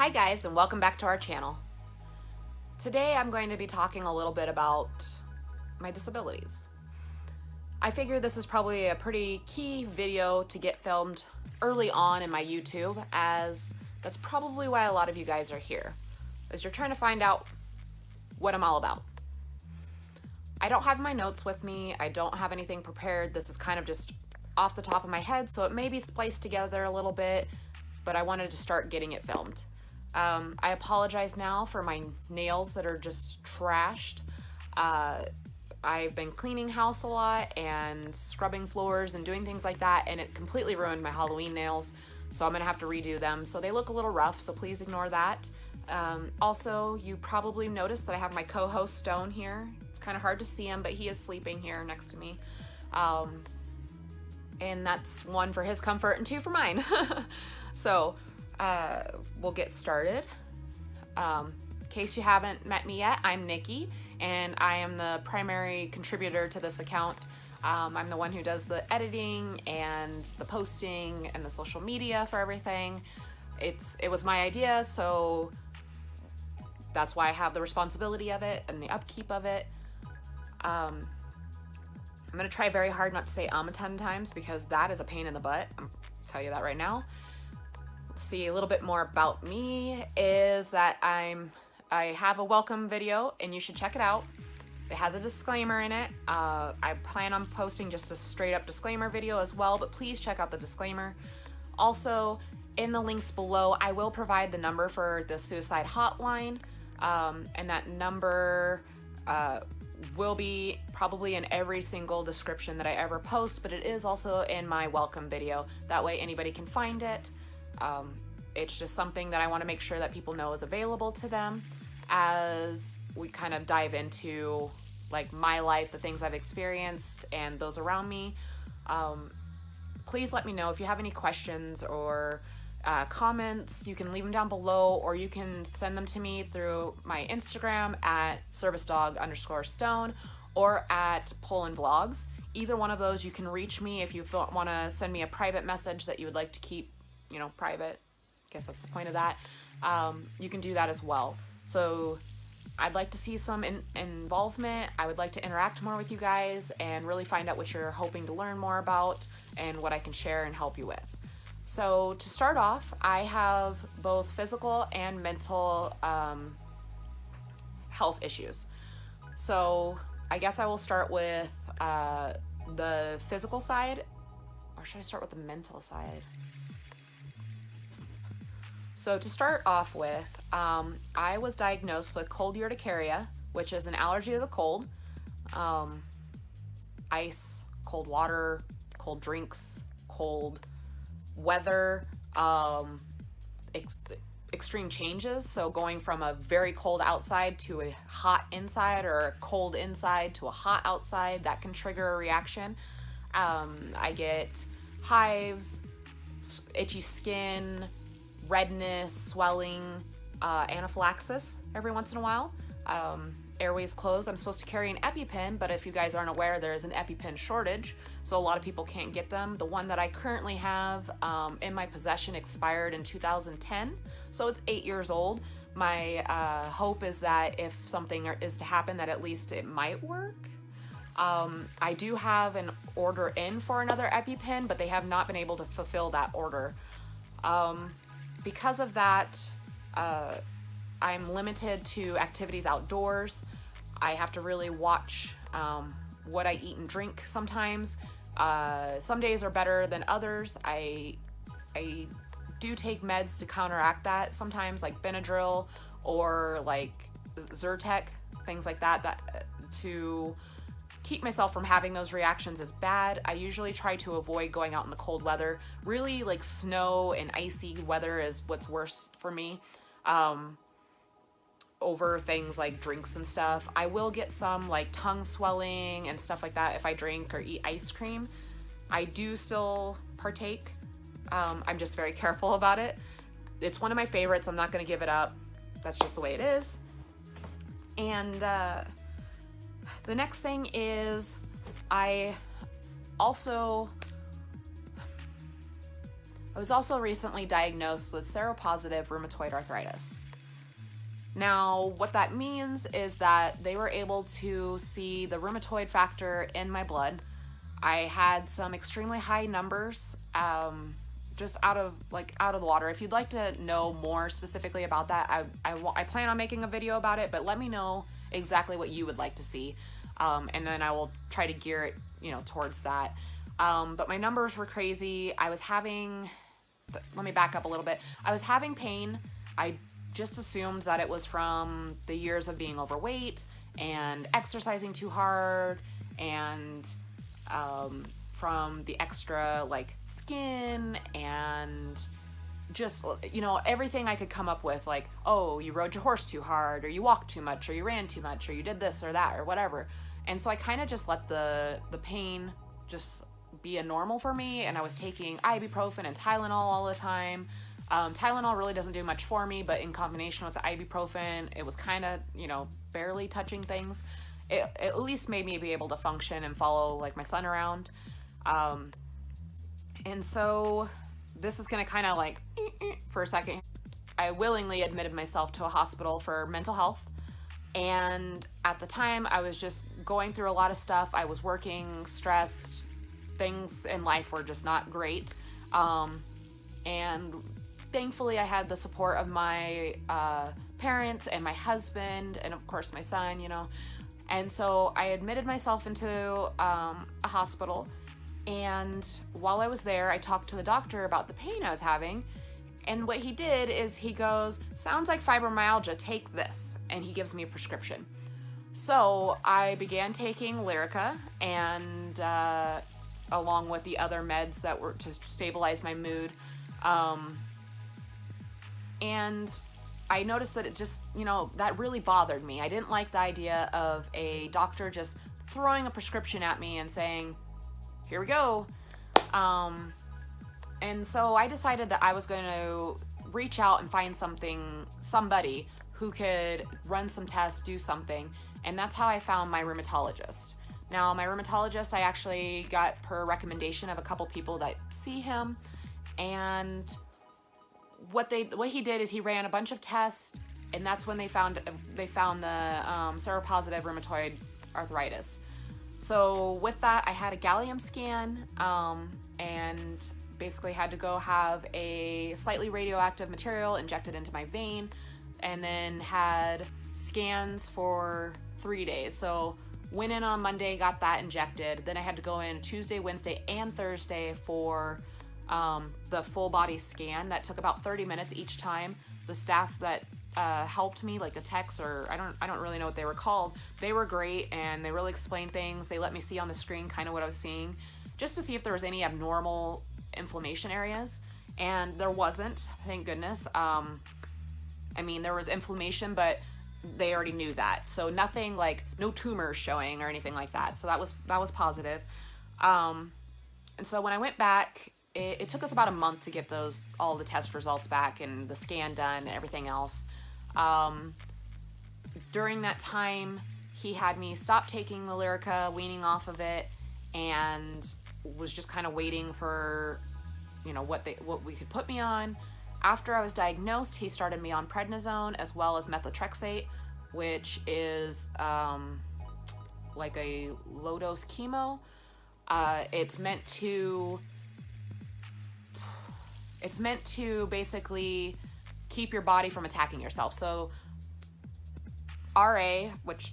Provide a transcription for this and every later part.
Hi guys, and welcome back to our channel. Today I'm going to be talking a little bit about my disabilities. I figure this is probably a pretty key video to get filmed early on in my YouTube, as that's probably why a lot of you guys are here, is you're trying to find out what I'm all about. I don't have my notes with me, I don't have anything prepared. This is kind of just off the top of my head, so it may be spliced together a little bit, but I wanted to start getting it filmed. I apologize now for my nails that are just trashed. I've been cleaning house a lot and scrubbing floors and doing things like that, and it completely ruined my Halloween nails, so I'm gonna have to redo them. So they look a little rough, so please ignore that. Also, you probably noticed that I have my co-host Stone here. It's kind of hard to see him, but he is sleeping here next to me. And that's one for his comfort and two for mine. So we'll get started. In case you haven't met me yet, I'm Nikki, and I am the primary contributor to this account. I'm the one who does the editing and the posting and the social media for everything. It was my idea, so that's why I have the responsibility of it and the upkeep of it. I'm gonna try very hard not to say a ton of times, because that is a pain in the butt. I'll tell you that right now. See, a little bit more about me is that I have a welcome video and you should check it out. It has a disclaimer in it. I plan on posting just a straight up disclaimer video as well, but please check out the disclaimer. Also, in the links below, I will provide the number for the suicide hotline, and that number will be probably in every single description that I ever post, but it is also in my welcome video. That way anybody can find it. It's just something that I want to make sure that people know is available to them as we kind of dive into like my life, the things I've experienced, and those around me. Please let me know if you have any questions or comments. You can leave them down below, or you can send them to me through my Instagram at servicedog_stone or at Poland Vlogs. Either one of those, you can reach me if you want to send me a private message that you would like to keep, you know, private. I guess that's the point of that. You can do that as well. So I'd like to see some involvement. I would like to interact more with you guys and really find out what you're hoping to learn more about and what I can share and help you with. So to start off, I have both physical and mental health issues. So I guess I will start with the physical side, or should I start with the mental side? So to start off with, I was diagnosed with cold urticaria, which is an allergy to the cold. Ice, cold water, cold drinks, cold weather, extreme changes. So going from a very cold outside to a hot inside, or a cold inside to a hot outside, that can trigger a reaction. I get hives, itchy skin, redness, swelling, anaphylaxis every once in a while. Airways closed. I'm supposed to carry an EpiPen, but if you guys aren't aware, there is an EpiPen shortage, so a lot of people can't get them. The one that I currently have in my possession expired in 2010, so it's 8 years old. My hope is that if something is to happen, that at least it might work. I do have an order in for another EpiPen, but they have not been able to fulfill that order. Because of that, I'm limited to activities outdoors. I have to really watch what I eat and drink sometimes. Some days are better than others. I do take meds to counteract that sometimes, like Benadryl or like Zyrtec, things like that, to keep myself from having those reactions is bad. I usually try to avoid going out in the cold weather. Really, like snow and icy weather is what's worse for me, over things like drinks and stuff. I will get some like tongue swelling and stuff like that if I drink or eat ice cream. I do still partake. I'm just very careful about it. It's one of my favorites. I'm not going to give it up. That's just the way it is. And the next thing is I was also recently diagnosed with seropositive rheumatoid arthritis. Now, what that means is that they were able to see the rheumatoid factor in my blood. I had some extremely high numbers, just out of the water. If you'd like to know more specifically about that, I plan on making a video about it, but let me know exactly what you would like to see, and then I will try to gear it, towards that. But my numbers were crazy. I was having, let me back up a little bit. I was having pain. I just assumed that it was from the years of being overweight and exercising too hard, and from the extra skin and just everything I could come up with, like, oh, you rode your horse too hard, or you walked too much, or you ran too much, or you did this or that or whatever. And so I kind of just let the pain just be a normal for me, and I was taking ibuprofen and Tylenol all the time. Tylenol really doesn't do much for me, but in combination with the ibuprofen, it was kind of, barely touching things. It at least made me be able to function and follow my son around. And so this is going to kind of for a second. I willingly admitted myself to a hospital for mental health. And at the time I was just going through a lot of stuff. I was working, stressed, things in life were just not great. And thankfully I had the support of my parents and my husband and of course my son, And so I admitted myself into a hospital, and while I was there, I talked to the doctor about the pain I was having, and what he did is he goes, sounds like fibromyalgia, take this, and he gives me a prescription. So I began taking Lyrica, and along with the other meds that were to stabilize my mood, and I noticed that it just, that really bothered me. I didn't like the idea of a doctor just throwing a prescription at me and saying, here we go. And so I decided that I was going to reach out and find somebody who could run some tests, do something. And that's how I found my rheumatologist. Now, my rheumatologist, I actually got per recommendation of a couple people that see him. And what he did is he ran a bunch of tests, and that's when they found the seropositive rheumatoid arthritis. So with that, I had a gallium scan, and basically had to go have a slightly radioactive material injected into my vein, and then had scans for 3 days. So went in on Monday, got that injected. Then I had to go in Tuesday, Wednesday, and Thursday for the full body scan. That took about 30 minutes each time. The staff that helped me, like the techs, or I don't really know what they were called, they were great, and they really explained things. They let me see on the screen kind of what I was seeing, just to see if there was any abnormal inflammation areas, and there wasn't, thank goodness. There was inflammation, but they already knew that, so nothing no tumors showing or anything like that, so that was positive. And so when I went back, it took us about a month to get all the test results back and the scan done and everything else. During that time, he had me stop taking the Lyrica, weaning off of it, and was just kind of waiting for, what we could put me on. After I was diagnosed, he started me on prednisone as well as methotrexate, which is like a low-dose chemo. It's meant to basically keep your body from attacking yourself. So RA, which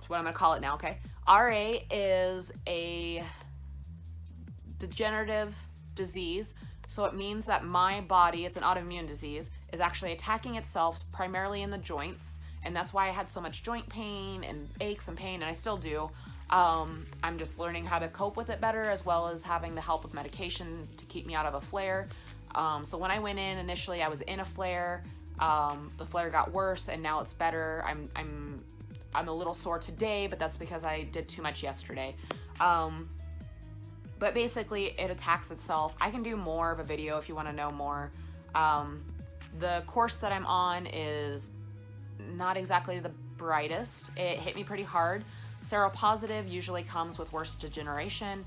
is what I'm going to call it now, okay? RA is a degenerative disease. So it means that my body, it's an autoimmune disease, is actually attacking itself primarily in the joints. And that's why I had so much joint pain and aches and pain, and I still do. I'm just learning how to cope with it better, as well as having the help of medication to keep me out of a flare. So when I went in initially, I was in a flare. The flare got worse, and now it's better. I'm a little sore today, but that's because I did too much yesterday. But basically, it attacks itself. I can do more of a video if you want to know more. The course that I'm on is not exactly the brightest. It hit me pretty hard. Seropositive usually comes with worse degeneration.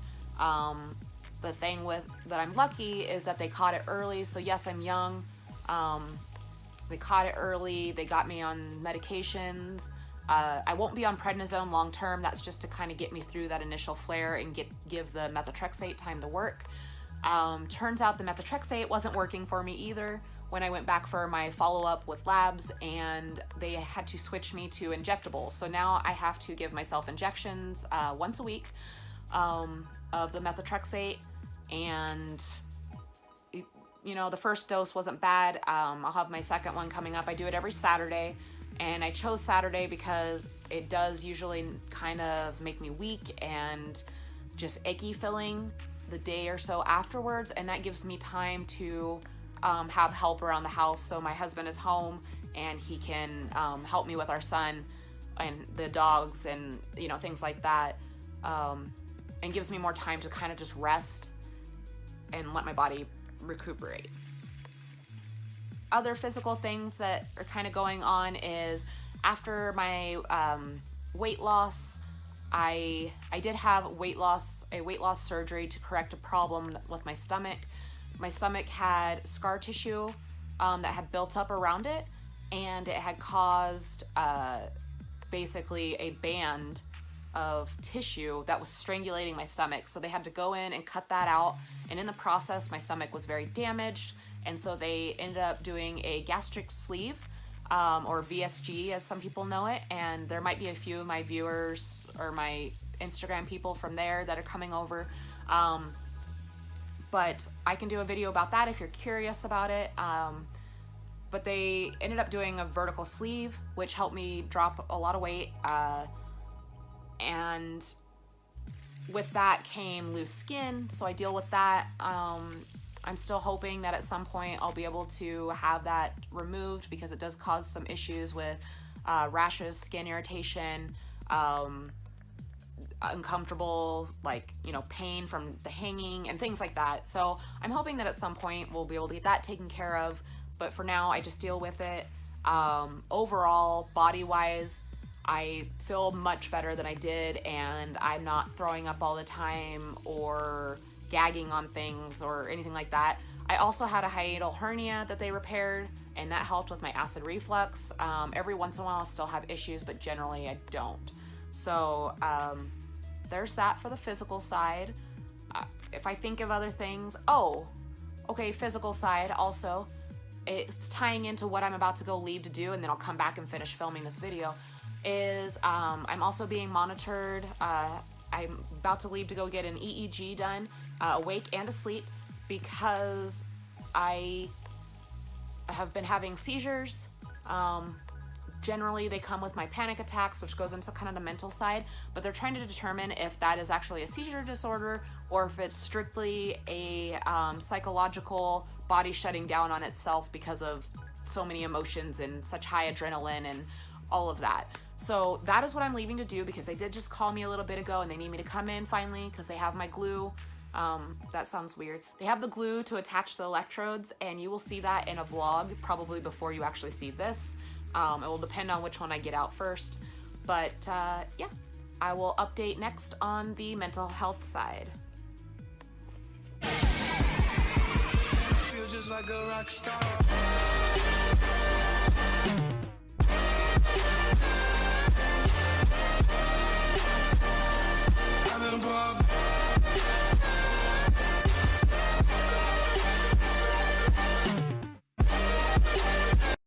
the thing with that I'm lucky is that they caught it early. So yes, I'm young. They caught it early. They got me on medications. I won't be on prednisone long term. That's just to kind of get me through that initial flare and give the methotrexate time to work. Turns out the methotrexate wasn't working for me either when I went back for my follow-up with labs, and they had to switch me to injectables. So now I have to give myself injections once a week of the methotrexate, and you know, the first dose wasn't bad. I'll have my second one coming up. I do it every Saturday, and I chose Saturday because it does usually kind of make me weak and just achy feeling the day or so afterwards, and that gives me time to have help around the house. So my husband is home and he can help me with our son and the dogs and, you know, things like that, and gives me more time to kind of just rest and let my body recuperate. Other physical things that are kind of going on is after my weight loss, I did have a weight loss surgery to correct a problem with my stomach. My stomach had scar tissue that had built up around it, and it had caused basically a band of tissue that was strangulating my stomach. So they had to go in and cut that out, and in the process my stomach was very damaged, and so they ended up doing a gastric sleeve, or VSG as some people know it, and there might be a few of my viewers or my Instagram people from there that are coming over, but I can do a video about that if you're curious about it. But they ended up doing a vertical sleeve, which helped me drop a lot of weight, and with that came loose skin, so I deal with that. I'm still hoping that at some point I'll be able to have that removed, because it does cause some issues with rashes, skin irritation, uncomfortable, like, you know, pain from the hanging and things like that. So I'm hoping that at some point we'll be able to get that taken care of, but for now I just deal with it. Overall, body-wise, I feel much better than I did, and I'm not throwing up all the time or gagging on things or anything like that. I also had a hiatal hernia that they repaired, and that helped with my acid reflux. Every once in a while I'll still have issues, but generally I don't. So there's that for the physical side. If I think of other things, physical side also, it's tying into what I'm about to go leave to do, and then I'll come back and finish filming this video, is I'm also being monitored. I'm about to leave to go get an EEG done, awake and asleep, because I have been having seizures. Generally they come with my panic attacks, which goes into kind of the mental side, but they're trying to determine if that is actually a seizure disorder or if it's strictly a psychological body shutting down on itself because of so many emotions and such high adrenaline and all of that. So that is what I'm leaving to do, because they did just call me a little bit ago and they need me to come in finally, because they have my glue. That sounds weird. They have the glue to attach the electrodes, and you will see that in a vlog probably before you actually see this. It will depend on which one I get out first, but yeah, I will update next on the mental health side. Feel just like a rock star.